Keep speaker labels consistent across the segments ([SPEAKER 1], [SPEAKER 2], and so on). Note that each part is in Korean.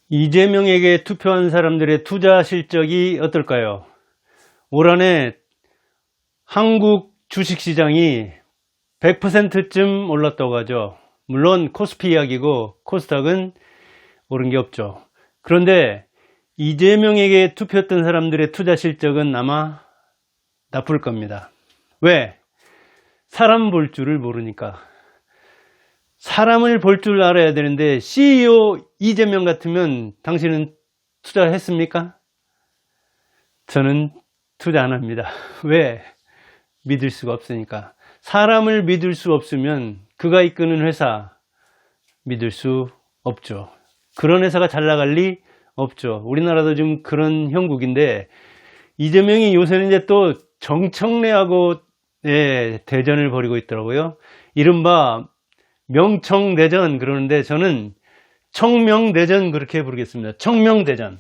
[SPEAKER 1] 이재명에게 투표한 사람들의 투자 실적이 어떨까요? 올 한해 한국 주식시장이 100%쯤 올랐다고 하죠. 물론 코스피 이야기고 코스닥은 오른 게 없죠. 그런데 이재명에게 투표했던 사람들의 투자 실적은 아마 나쁠 겁니다. 왜? 사람 볼 줄을 모르니까. 사람을 볼 줄 알아야 되는데 CEO 이재명 같으면 당신은 투자했습니까? 저는 투자 안 합니다. 왜? 믿을 수가 없으니까. 사람을 믿을 수 없으면 그가 이끄는 회사 믿을 수 없죠. 그런 회사가 잘 나갈 리 없죠. 우리나라도 지금 그런 형국인데 이재명이 요새는 이제 또 정청래하고 대전을 벌이고 있더라고요. 이른바 명청대전 그러는데 저는 청명대전 그렇게 부르겠습니다. 청명대전.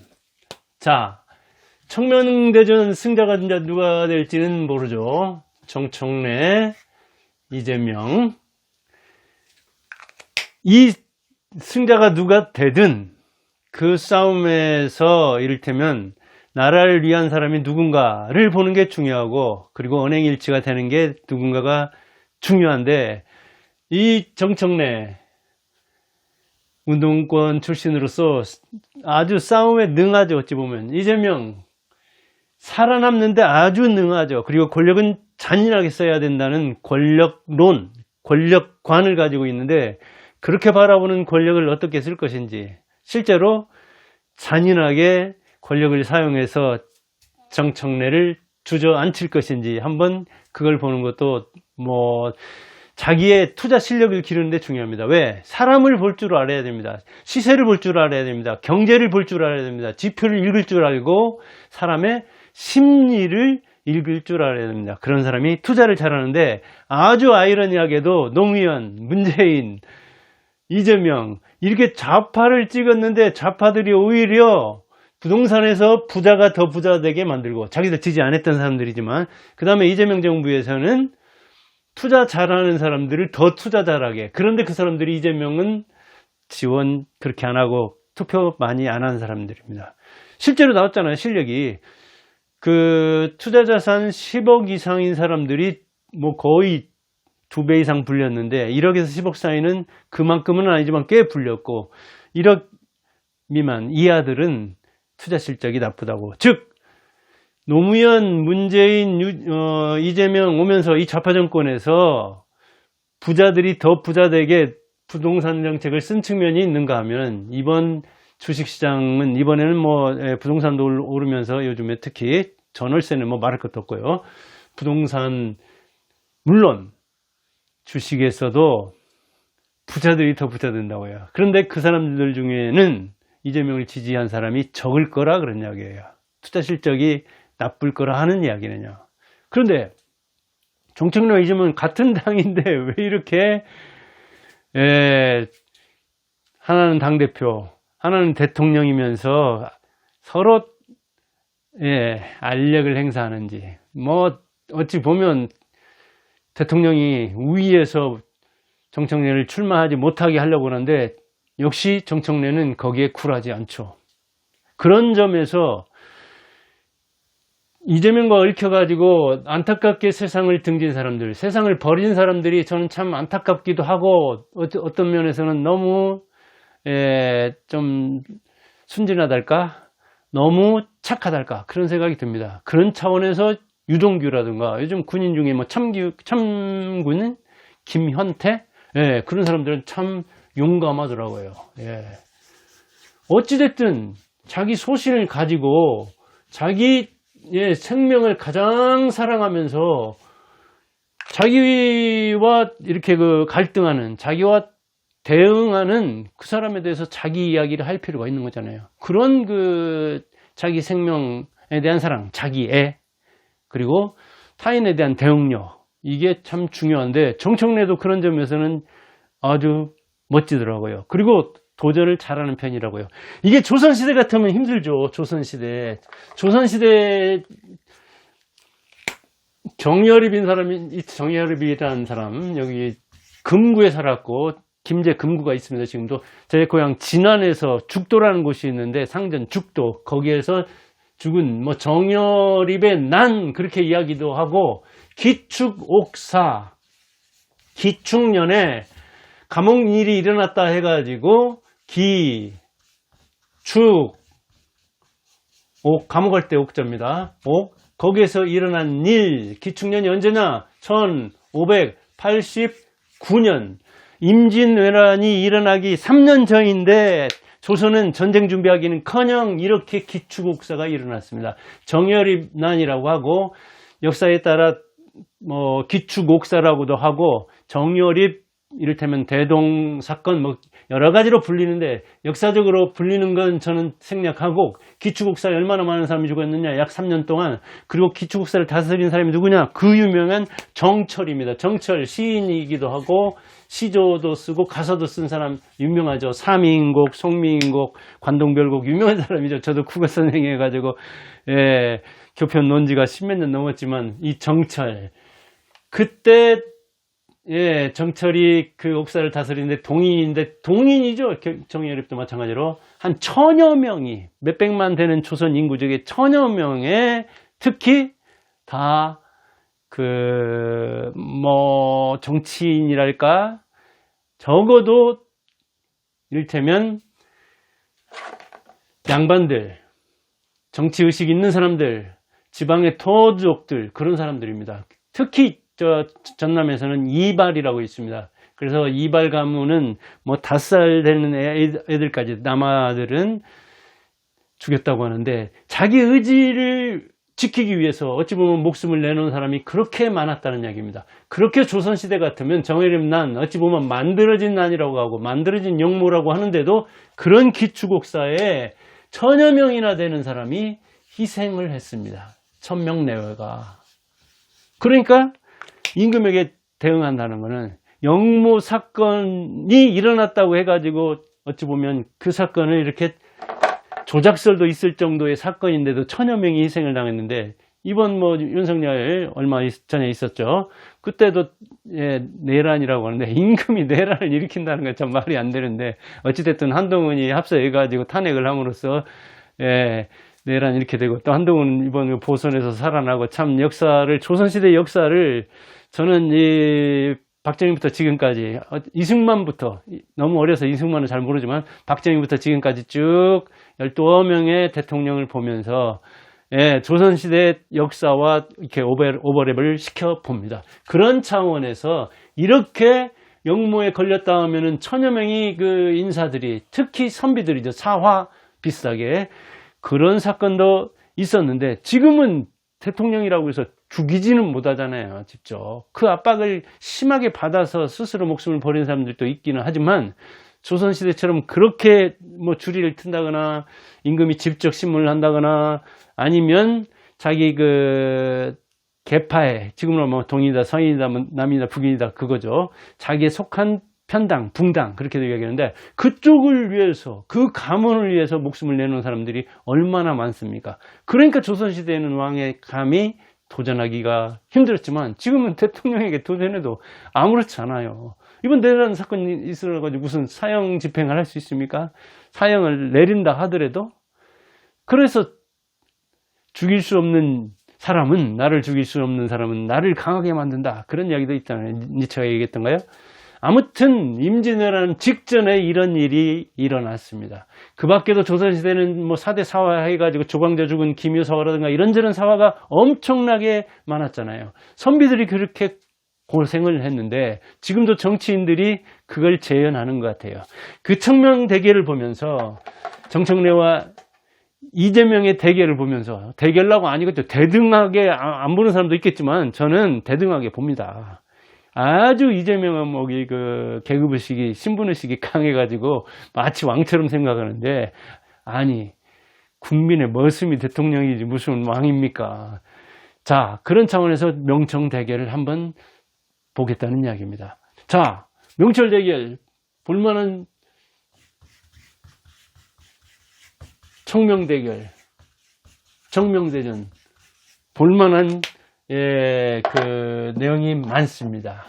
[SPEAKER 1] 자, 청명대전 승자가 누가 될지는 모르죠. 정청래, 이재명. 이 승자가 누가 되든 그 싸움에서 이를테면 나라를 위한 사람이 누군가를 보는 게 중요하고, 그리고 언행일치가 되는 게 누군가가 중요한데, 이 정청래 운동권 출신으로서 아주 싸움에 능하죠. 어찌 보면 이재명 살아남는데 아주 능하죠. 그리고 권력은 잔인하게 써야 된다는 권력론, 권력관을 가지고 있는데, 그렇게 바라보는 권력을 어떻게 쓸 것인지, 실제로 잔인하게 권력을 사용해서 정청래를 주저앉힐 것인지 한번 그걸 보는 것도 자기의 투자 실력을 기르는 데 중요합니다. 왜? 사람을 볼 줄 알아야 됩니다. 시세를 볼 줄 알아야 됩니다. 경제를 볼 줄 알아야 됩니다. 지표를 읽을 줄 알고 사람의 심리를 읽을 줄 알아야 됩니다. 그런 사람이 투자를 잘하는데, 아주 아이러니하게도 노무현, 문재인, 이재명 이렇게 좌파를 찍었는데 좌파들이 오히려 부동산에서 부자가 더 부자 되게 만들고, 자기들 지지 안 했던 사람들이지만, 그 다음에 이재명 정부에서는 투자 잘하는 사람들을 더 투자 잘하게. 그런데 그 사람들이 이재명은 지원 그렇게 안 하고 투표 많이 안 한 사람들입니다. 실제로 나왔잖아요. 실력이. 그 투자 자산 10억 이상인 사람들이 거의 2배 이상 불렸는데, 1억에서 10억 사이는 그만큼은 아니지만 꽤 불렸고, 1억 미만 이하들은 투자 실적이 나쁘다고. 즉 노무현, 문재인, 이재명 오면서 이 좌파 정권에서 부자들이 더 부자되게 부동산 정책을 쓴 측면이 있는가 하면, 이번 주식시장은 이번에는 부동산도 오르면서 요즘에 특히 전월세는 말할 것도 없고요. 부동산 물론 주식에서도 부자들이 더 부자 된다고요. 그런데 그 사람들 중에는 이재명을 지지한 사람이 적을 거라 그런 이야기예요. 투자 실적이 나쁠 거라 하는 이야기는요. 그런데 정청래 이재명 같은 당인데 왜 이렇게 하나는 당대표, 하나는 대통령이면서 서로 알력을 행사하는지. 어찌 보면 대통령이 우위에서 정청래를 출마하지 못하게 하려고 하는데, 역시 정청래는 거기에 굴하지 않죠. 그런 점에서 이재명과 얽혀가지고 안타깝게 세상을 등진 사람들, 세상을 버린 사람들이 저는 참 안타깝기도 하고, 어떤 면에서는 너무 좀 순진하달까? 너무 착하달까? 그런 생각이 듭니다. 그런 차원에서 유동규라든가 요즘 군인 중에 참군인 김현태, 그런 사람들은 참 용감하더라고요. 어찌됐든 자기 소신을 가지고 자기 생명을 가장 사랑하면서 자기와 이렇게 갈등하는, 자기와 대응하는 그 사람에 대해서 자기 이야기를 할 필요가 있는 거잖아요. 그런 자기 생명에 대한 사랑, 자기 애, 그리고 타인에 대한 대응력, 이게 참 중요한데, 정청래도 그런 점에서는 아주 멋지더라고요. 그리고 도전을 잘하는 편이라고요. 이게 조선시대 같으면 힘들죠. 조선시대 정여립이라는 사람, 여기 금구에 살았고 김제 금구가 있습니다. 지금도 제 고향 진안에서 죽도라는 곳이 있는데 상전 죽도 거기에서 죽은 뭐 정여립의 난 그렇게 이야기도 하고 기축-옥사 기축년에 감옥일이 일어났다 해가지고 기, 축, 옥 감옥 갈 때 옥자입니다. 옥 거기에서 일어난 일 기축년이 언제냐 1589년 임진왜란이 일어나기 3년 전인데 조선은 전쟁 준비하기는커녕 이렇게 기축옥사가 일어났습니다. 정여립난이라고 하고 역사에 따라 뭐 기축옥사라고도 하고 정여립 이를테면 대동사건 뭐 여러 가지로 불리는데 역사적으로 불리는 건 저는 생략하고 기축옥사에 얼마나 많은 사람이 죽었느냐 약 3년 동안 그리고 기축옥사를 다스린 사람이 누구냐 그 유명한 정철입니다. 정철 시인이기도 하고 시조도 쓰고 가사도 쓴 사람 유명하죠. 사미인곡, 송미인곡, 관동별곡 유명한 사람이죠. 저도 국어 선생님 해가지고 교편 논지가 10몇 년 넘었지만 이 정철 그때 정철이 그 옥사를 다스리는데 동인인데 동인이죠. 정여립도 마찬가지로 한 1000여 명이 몇백만 되는 조선 인구 중에 1000여 명의 특히 다 뭐 정치인이랄까 적어도 이를테면 양반들 정치의식 있는 사람들 지방의 토족들 그런 사람들입니다. 특히 전남에서는 이발이라고 있습니다. 그래서 이발 가문은 뭐 5살 되는 애들까지 남아들은 죽였다고 하는데 자기 의지를 지키기 위해서 어찌 보면 목숨을 내놓은 사람이 그렇게 많았다는 이야기입니다. 그렇게 조선시대 같으면 정여립 난 어찌 보면 만들어진 난이라고 하고 만들어진 영모라고 하는데도 그런 기축옥사에 1000여 명이나 되는 사람이 희생을 했습니다. 1000명 내외가. 그러니까 임금에게 대응한다는 것은 영모 사건이 일어났다고 해가지고 어찌 보면 그 사건을 이렇게 조작설도 있을 정도의 사건인데도 1000여 명이 희생을 당했는데 이번 뭐 윤석열 얼마 전에 있었죠. 그때도 내란이라고 하는데 임금이 내란을 일으킨다는 건 참 말이 안 되는데 어찌됐든 한동훈이 합세해가지고 탄핵을 함으로써 내란 이렇게 되고 또 한동훈 이번 보선에서 살아나고 참 역사를 조선시대 역사를 저는 이 박정희부터 지금까지 이승만부터 너무 어려서 이승만은 잘 모르지만 박정희부터 지금까지 쭉 12명의 대통령을 보면서 조선시대 역사와 이렇게 오버랩을 시켜봅니다. 그런 차원에서 이렇게 영모에 걸렸다 하면은 1000여 명이 그 인사들이 특히 선비들이죠. 사화 비슷하게 그런 사건도 있었는데 지금은 대통령이라고 해서 죽이지는 못하잖아요. 직접 그 압박을 심하게 받아서 스스로 목숨을 버린 사람들도 있기는 하지만 조선시대처럼 그렇게 뭐 주리를 튼다거나 임금이 직접 신문을 한다거나 아니면 자기 그 계파에 지금은 뭐 동인이다 서인이다 남이다 북인이다 그거죠. 자기에 속한 편당 붕당 그렇게도 이야기하는데 그쪽을 위해서 그 가문을 위해서 목숨을 내놓은 사람들이 얼마나 많습니까? 그러니까 조선시대에는 왕의 감히 도전하기가 힘들었지만 지금은 대통령에게 도전해도 아무렇지 않아요. 이번 내란 사건이 있어가지고 무슨 사형 집행을 할 수 있습니까? 사형을 내린다 하더라도 그래서 죽일 수 없는 사람은 나를 죽일 수 없는 사람은 나를 강하게 만든다 그런 이야기도 있잖아요. 니체가 얘기했던가요? 아무튼 임진왜란 직전에 이런 일이 일어났습니다. 그 밖에도 조선시대는 뭐 4대 사화 해가지고 조광조 죽은 김효사화라든가 이런저런 사화가 엄청나게 많았잖아요. 선비들이 그렇게 고생을 했는데 지금도 정치인들이 그걸 재현하는 것 같아요. 그 청명 대결을 보면서 정청래와 이재명의 대결을 보면서 대결라고 아니겠죠. 대등하게 안 보는 사람도 있겠지만 저는 대등하게 봅니다. 아주 이재명은 뭐 그 계급의식이 신분의식이 강해가지고 마치 왕처럼 생각하는데 아니 국민의 머슴이 대통령이지 무슨 왕입니까? 자 그런 차원에서 명청 대결을 한번 보겠다는 이야기입니다. 자 명철 대결 볼만한 청명 대결 청명대전 볼만한 그 내용이 많습니다.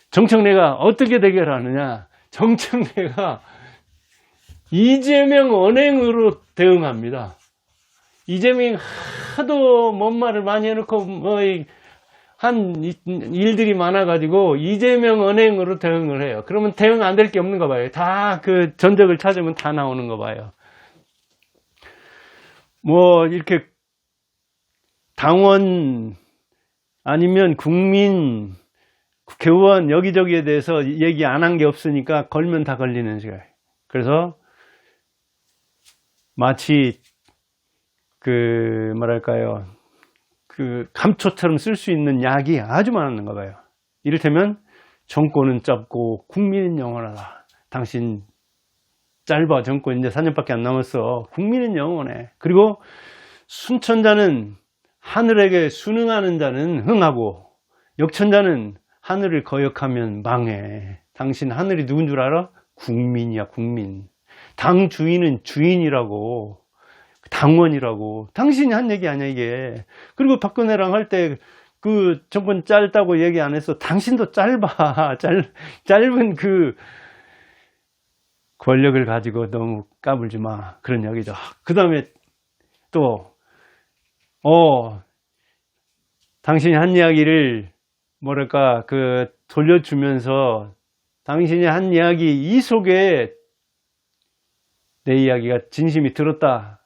[SPEAKER 1] 정청래가 어떻게 대결하느냐? 정청래가 이재명 언행으로 대응합니다. 이재명이 하도 뭔 말을 많이 해놓고 한 일들이 많아가지고 이재명 언행으로 대응을 해요. 그러면 대응 안 될 게 없는 거 봐요. 다 그 전적을 찾으면 다 나오는 거 봐요. 뭐 이렇게 당원 아니면 국민, 국회의원 여기저기에 대해서 얘기 안 한 게 없으니까 걸면 다 걸리는 시간. 그래서 마치 그 뭐랄까요, 그 감초처럼 쓸 수 있는 약이 아주 많은가 봐요. 이를테면 정권은 짧고 국민은 영원하다. 당신 짧아. 정권 이제 4년밖에 안 남았어. 국민은 영원해. 그리고 순천자는 하늘에게 순응하는 자는 흥하고 역천자는 하늘을 거역하면 망해. 당신 하늘이 누군 줄 알아? 국민이야, 국민. 당 주인은 주인이라고, 당원이라고. 당신이 한 얘기 아니야, 이게. 그리고 박근혜랑 할 때 그 정권 짧다고 얘기 안 했어. 당신도 짧아. 짧은 그 권력을 가지고 너무 까불지 마. 그런 이야기죠. 그 다음에 또, 당신이 한 이야기를 뭐랄까, 돌려주면서 당신이 한 이야기 이 속에 내 이야기가 진심이 들었다.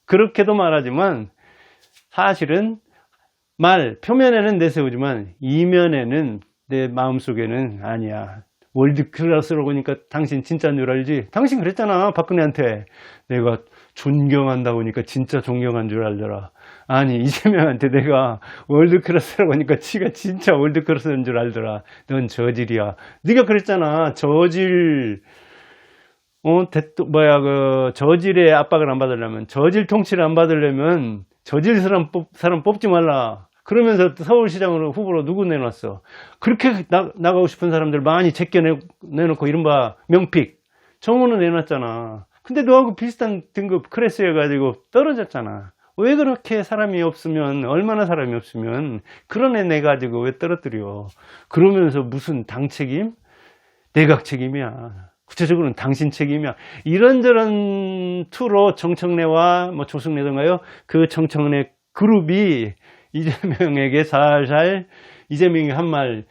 [SPEAKER 1] 그렇게도 말하지만 사실은 표면에는 내세우지만 이면에는 내 마음속에는 아니야. 월드클래스로 보니까 당신 진짜인 줄 알지? 당신 그랬잖아, 박근혜한테. 내가 존경한다고 하니까 진짜 존경한 줄 알더라. 아니, 이재명한테 내가 월드클래스라고 하니까 지가 진짜 월드클래스인 줄 알더라. 넌 저질이야. 네가 그랬잖아. 저질. 저질의 압박을 안 받으려면, 저질 통치를 안 받으려면 저질 사람 뽑지 말라. 그러면서 서울시장으로 후보로 누구 내놨어? 그렇게 나가고 싶은 사람들 많이 제껴내놓고 이른바 명픽 정호는 내놨잖아. 근데 너하고 비슷한 등급 클래스여가지고 떨어졌잖아. 왜 그렇게 사람이 없으면, 얼마나 사람이 없으면 그런 애 내가지고 왜 떨어뜨려? 그러면서 무슨 당 책임? 내각 책임이야. 구체적으로는 당신 책임이야. 이런저런 투로 정청래와 조승래던가요? 그 정청래 그룹이 이재명에게 살살, 이재명이 한 말,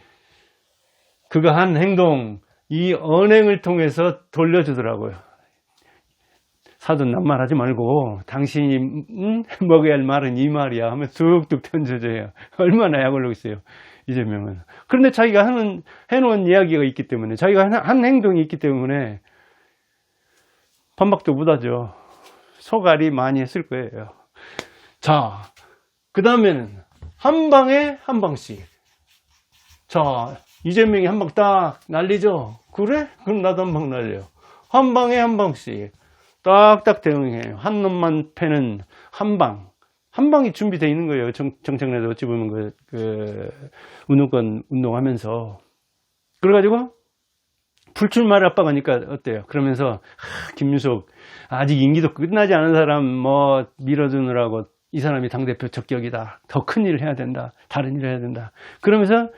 [SPEAKER 1] 그가 한 행동, 이 언행을 통해서 돌려주더라고요. 사돈 낱말하지 말고 당신이 먹어야 할 말은 이 말이야 하면 툭툭 던져줘요. 얼마나 약올르고 있어요, 이재명은. 그런데 자기가 해놓은 이야기가 있기 때문에, 자기가 한 행동이 있기 때문에 반박도 못하죠. 소갈이 많이 했을 거예요. 자, 그 다음에는 한 방에 한 방씩. 자, 이재명이 한 방 딱 날리죠. 그래? 그럼 나도 한 방 날려요. 한 방에 한 방씩 딱딱 대응해요. 한 놈만 패는 한 방. 한 방이 준비되어 있는 거예요. 정청래도 어찌 보면 운동권 운동하면서. 그래가지고 불출마를 압박하니까 어때요? 그러면서 김유석 아직 임기도 끝나지 않은 사람 밀어주느라고 이 사람이 당대표 적격이다. 더 큰 일을 해야 된다. 다른 일을 해야 된다. 그러면서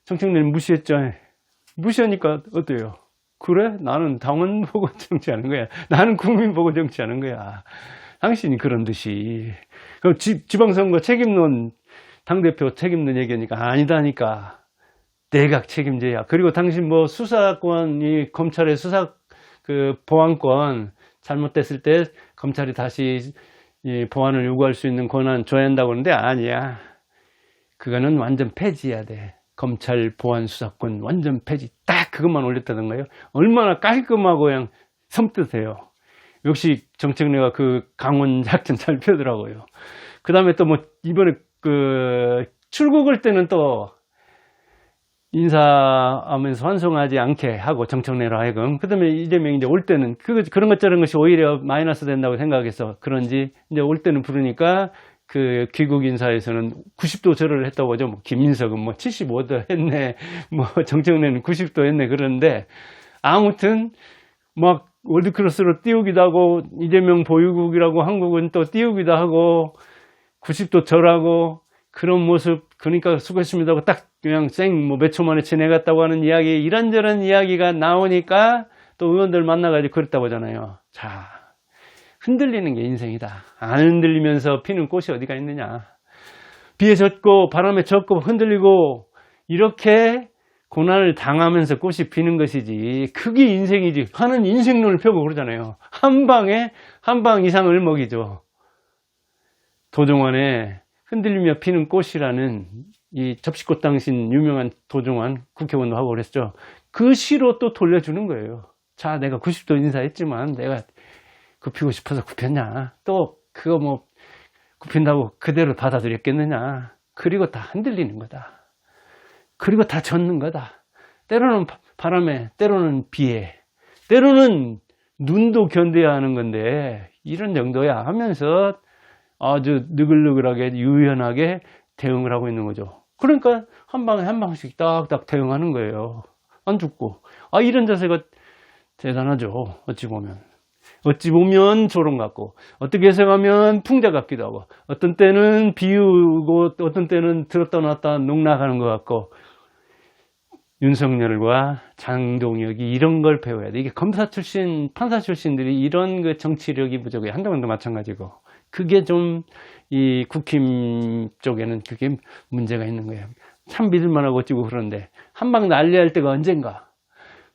[SPEAKER 1] 정청래는 무시했죠. 무시하니까 어때요? 그래? 나는 당원 보고 정치하는 거야. 나는 국민 보고 정치하는 거야. 당신이 그런 듯이. 그럼 지방선거 책임론, 당대표 책임론 얘기하니까 아니다니까. 내각 책임제야. 그리고 당신 수사권이, 검찰의 보안권 잘못됐을 때 검찰이 다시 보안을 요구할 수 있는 권한 줘야 한다고 하는데 아니야. 그거는 완전 폐지해야 돼. 검찰 보안 수사권 완전 폐지. 딱 그것만 올렸다는 거예요. 얼마나 깔끔하고 그냥 섬뜩해요. 역시 정청래가 그 강원 작전 잘 펴더라고요. 그 다음에 또 이번에 출국할 때는 또 인사하면서 환송하지 않게 하고, 정청래로 하여금. 그 다음에 이재명이 이제 올 때는 그런 것 저런 것이 오히려 마이너스 된다고 생각해서 그런지 이제 올 때는 부르니까 귀국 인사에서는 90도 절을 했다고 하죠. 김민석은 75도 했네. 정청래는 90도 했네. 그러는데 아무튼 월드크로스로 띄우기도 하고, 이재명 보유국이라고 한국은 또 띄우기도 하고, 90도 절하고, 그런 모습 그러니까 수고했습니다 하고 딱 그냥 뭐 몇 초 만에 지내갔다고 하는 이야기, 이런저런 이야기가 나오니까 또 의원들 만나가지고 그랬다고 하잖아요. 자, 흔들리는 게 인생이다. 안 흔들리면서 피는 꽃이 어디가 있느냐. 비에 젖고 바람에 젖고 흔들리고 이렇게 고난을 당하면서 꽃이 피는 것이지, 그게 인생이지 하는 인생론을 펴고 그러잖아요. 한 방에 한 방 이상을 먹이죠. 도종환의 흔들리며 피는 꽃이라는 이 접시꽃 당신 유명한 도종환 국회의원도 하고 그랬죠. 그 시로 또 돌려주는 거예요. 자, 내가 90도 인사했지만 내가 굽히고 싶어서 굽혔냐. 또 그거 뭐 굽힌다고 그대로 받아들였겠느냐. 그리고 다 흔들리는 거다. 그리고 다 젖는 거다. 때로는 바람에, 때로는 비에, 때로는 눈도 견뎌야 하는 건데 이런 정도야 하면서 아주 느글느글하게 유연하게 대응을 하고 있는 거죠. 그러니까 한 방에 한 방씩 딱딱 대응하는 거예요. 안 죽고. 아, 이런 자세가 대단하죠. 어찌 보면 조롱 같고, 어떻게 해석하면 풍자 같기도 하고, 어떤 때는 비우고, 어떤 때는 들었다 놨다 농락하는 것 같고, 윤석열과 장동혁이 이런 걸 배워야 돼. 이게 검사 출신, 판사 출신들이 이런 그 정치력이 부족해. 한동훈도 마찬가지고. 그게 좀, 이 국힘 쪽에는 그게 문제가 있는 거예요. 참 믿을만하고 어찌고 그런데, 한 방 난리할 때가 언젠가,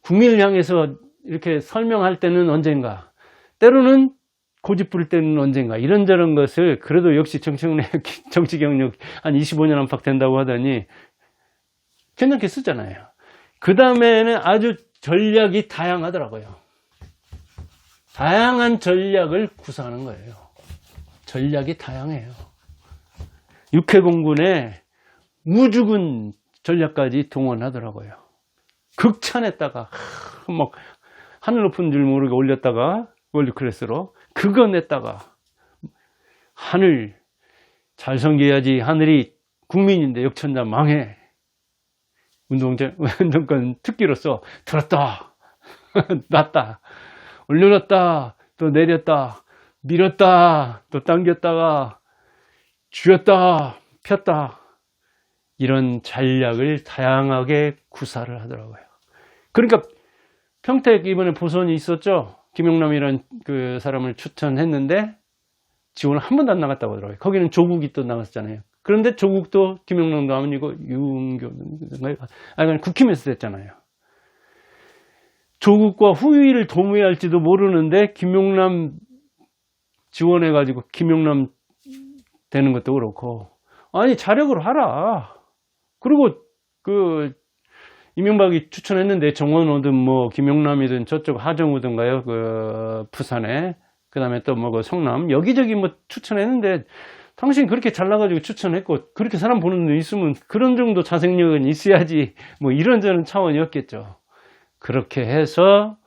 [SPEAKER 1] 국민을 향해서 이렇게 설명할 때는 언젠가, 때로는 고집 부릴 때는 언젠가, 이런저런 것을 그래도 역시 정치 경력 한 25년 안팎 된다고 하더니 괜찮게 쓰잖아요. 그 다음에는 아주 전략이 다양하더라고요. 다양한 전략을 구사하는 거예요. 전략이 다양해요. 육해공군에 우주군 전략까지 동원하더라고요. 극찬했다가 막 하늘 높은 줄 모르게 올렸다가 월드클래스로 그거 냈다가 하늘 잘 섬겨야지, 하늘이 국민인데 역천자 망해. 운동권 특기로서 들었다 놨다 올려놨다 또 내렸다 밀었다 또 당겼다가 쥐었다 폈다, 이런 전략을 다양하게 구사를 하더라고요. 그러니까 평택 이번에 보선이 있었죠. 김용남이라는 그 사람을 추천했는데 지원을 한 번도 안 나갔다고 하더라고요. 거기는 조국이 또 나갔었잖아요. 그런데 조국도 김용남도 아니고 국힘에서 됐잖아요. 조국과 후위를 도모할지도 모르는데 김용남 지원해가지고 김용남 되는 것도 그렇고, 아니 자력으로 하라. 그리고 그 이명박이 추천했는데 정원호든 뭐 김용남이든 저쪽 하정우든가요, 그 부산에, 그 다음에 또 뭐 그 성남 여기저기 뭐 추천했는데 당신 그렇게 잘나가지고 추천했고 그렇게 사람 보는 눈 있으면 그런 정도 자생력은 있어야지, 뭐 이런저런 차원이었겠죠. 그렇게 해서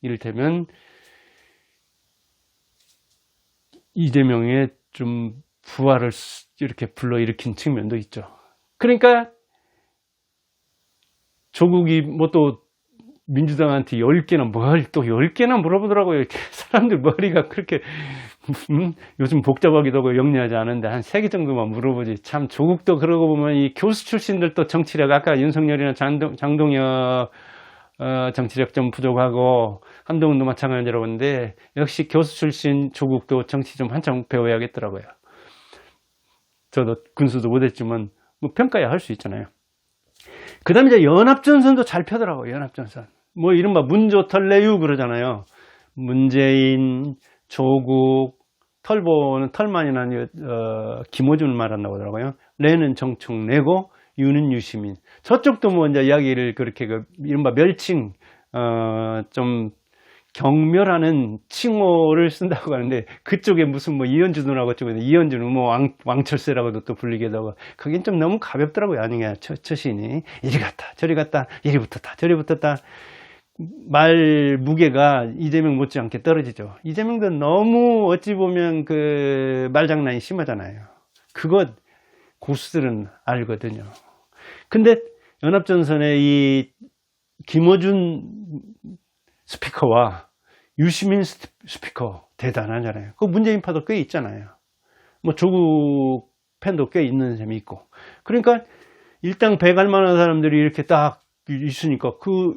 [SPEAKER 1] 이를테면 이재명의 좀 부활을 이렇게 불러일으킨 측면도 있죠. 그러니까 조국이 뭐 또 민주당한테 10개나 뭘 또 10개나 물어보더라고요. 사람들 머리가 그렇게 요즘 복잡하기도 하고 영리하지 않은데 한 3개 정도만 물어보지. 참 조국도 그러고 보면 이 교수 출신들도 정치력, 아까 윤석열이나 장동혁 정치력 좀 부족하고 한동훈도 마찬가지라고 하는데 역시 교수 출신 조국도 정치 좀 한참 배워야겠더라고요. 저도 군수도 못했지만 뭐 평가야 할 수 있잖아요. 그 다음에 이제 연합전선도 잘 펴더라고요. 연합전선. 뭐 이른바 문조털내유 그러잖아요. 문재인, 조국, 털보는 털만이나 김어준을 말한다고 하더라고요. 레는 정청래고 유는 유시민. 저쪽도 뭐 이제 이야기를 그렇게 이른바 멸칭, 좀 경멸하는 칭호를 쓴다고 하는데, 그쪽에 무슨 뭐 이현주 누나고 쪽에 이현주는 뭐 왕철새라고도 또 불리기도 하고, 그긴 좀 너무 가볍더라고요. 아니냐, 처신이. 이리 갔다, 저리 갔다, 이리 붙었다, 저리 붙었다. 말 무게가 이재명 못지않게 떨어지죠. 이재명도 너무 어찌 보면 그 말장난이 심하잖아요. 그것 고수들은 알거든요. 근데 연합전선의 이 김어준 스피커와 유시민 스피커 대단하잖아요. 그 문재인 파도 꽤 있잖아요. 뭐 조국 팬도 꽤 있는 셈이 있고, 그러니까 일당 배갈 만한 사람들이 이렇게 딱 있으니까 그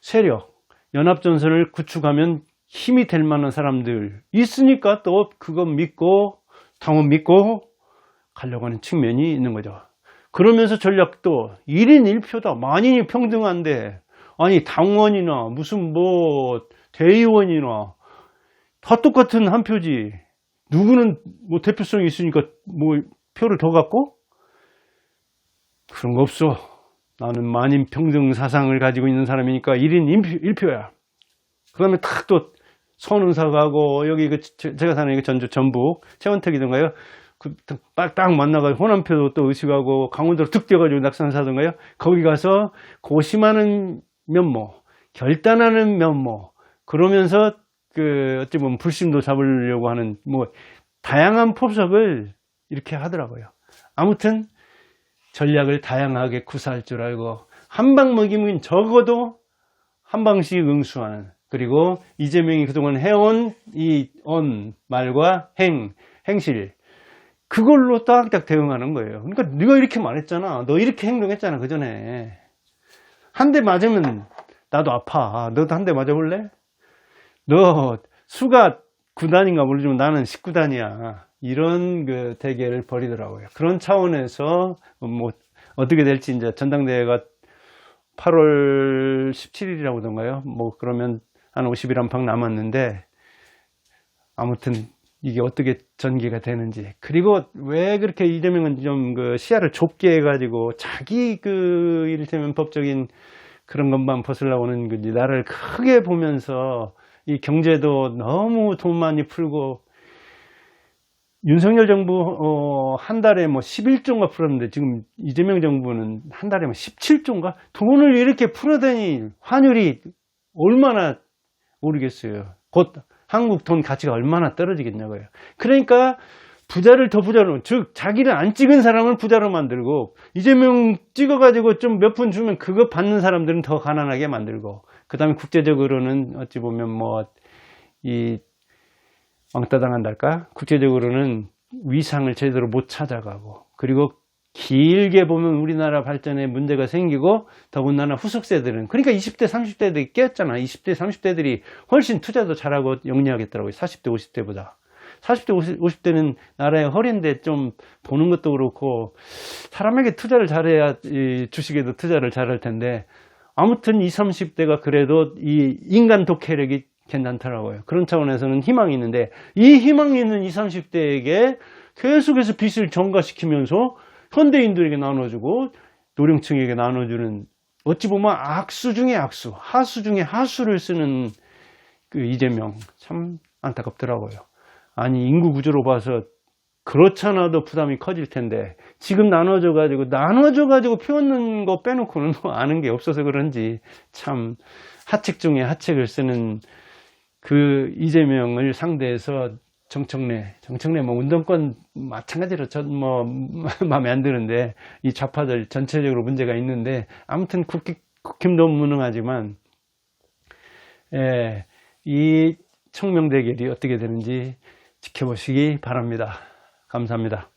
[SPEAKER 1] 세력, 연합전선을 구축하면 힘이 될 만한 사람들 있으니까 또 그거 믿고 당원 믿고 가려고 하는 측면이 있는 거죠. 그러면서 전략도 1인 1표다. 만인이 평등한데 아니 당원이나 무슨 뭐 대의원이나 다 똑같은 한 표지. 누구는 뭐 대표성이 있으니까 뭐 표를 더 갖고? 그런 거 없어. 나는 만인 평등 사상을 가지고 있는 사람이니까 1인 1표야. 그 다음에 탁 또 선운사 가고 여기 그 제가 사는 전주 전북 최원택이던가요. 딱 만나가지고 호남표도 또 의식하고 강원도로 득 뛰어가지고 낙산사던가요. 거기 가서 고심하는 면모, 결단하는 면모, 그러면서 그 어찌 보면 불심도 잡으려고 하는 뭐 다양한 포석을 이렇게 하더라고요. 아무튼 전략을 다양하게 구사할 줄 알고 한 방 먹이면 적어도 한 방씩 응수하는, 그리고 이재명이 그동안 해온 이 말과 행실, 그걸로 딱딱 대응하는 거예요. 그러니까 네가 이렇게 말했잖아. 너 이렇게 행동했잖아. 그 전에. 한 대 맞으면 나도 아파. 너도 한 대 맞아볼래? 너 수가 9단인가 모르지만 나는 19단이야. 이런 그 대결을 벌이더라고요. 그런 차원에서 뭐 어떻게 될지 이제 전당대회가 8월 17일이라고 하던가요? 뭐 그러면 한 50일 안팎 남았는데 아무튼 이게 어떻게 전개가 되는지, 그리고 왜 그렇게 이재명은 좀 그 시야를 좁게 해가지고 자기 그 이를테면 법적인 그런 것만 벗으려고 하는 건지, 나라를 크게 보면서 이 경제도 너무 돈 많이 풀고, 윤석열 정부 한 달에 뭐 11조인가 풀었는데 지금 이재명 정부는 한 달에 뭐 17조인가 돈을 이렇게 풀어대니 환율이 얼마나 오르겠어요. 곧 한국 돈 가치가 얼마나 떨어지겠냐고요. 그러니까 부자를 더 부자로, 즉 자기를 안 찍은 사람을 부자로 만들고, 이재명 찍어가지고 좀 몇 푼 주면 그거 받는 사람들은 더 가난하게 만들고, 그 다음에 국제적으로는 어찌 보면 뭐 이 왕따 당한달까? 국제적으로는 위상을 제대로 못 찾아가고, 그리고 길게 보면 우리나라 발전에 문제가 생기고, 더군다나 후속 세대들은, 그러니까 20대 30대들이 깼잖아. 20대 30대들이 훨씬 투자도 잘하고 영리하겠더라고요. 40대 50대보다 40대 50대는 나라의 허리인데 좀 보는 것도 그렇고, 사람에게 투자를 잘해야 이 주식에도 투자를 잘할 텐데, 아무튼 20, 30대가 그래도 이 인간 독해력이 괜찮더라고요. 그런 차원에서는 희망이 있는데, 이 희망이 있는 20, 30대에게 계속해서 빚을 전가시키면서 현대인들에게 나눠주고 노령층에게 나눠주는, 어찌 보면 악수 중에 악수, 하수 중에 하수를 쓰는 그 이재명, 참 안타깝더라고요. 아니 인구 구조로 봐서 그렇잖아도 부담이 커질 텐데, 지금 나눠줘가지고 피웠는 거 빼놓고는 아는 게 없어서 그런지 참 하책 중에 하책을 쓰는 그 이재명을 상대해서 정청래 뭐 운동권 마찬가지로 전 뭐 마음에 안 드는데, 이 좌파들 전체적으로 문제가 있는데, 아무튼 국힘도 무능하지만 이 청명 대결이 어떻게 되는지 지켜보시기 바랍니다. 감사합니다.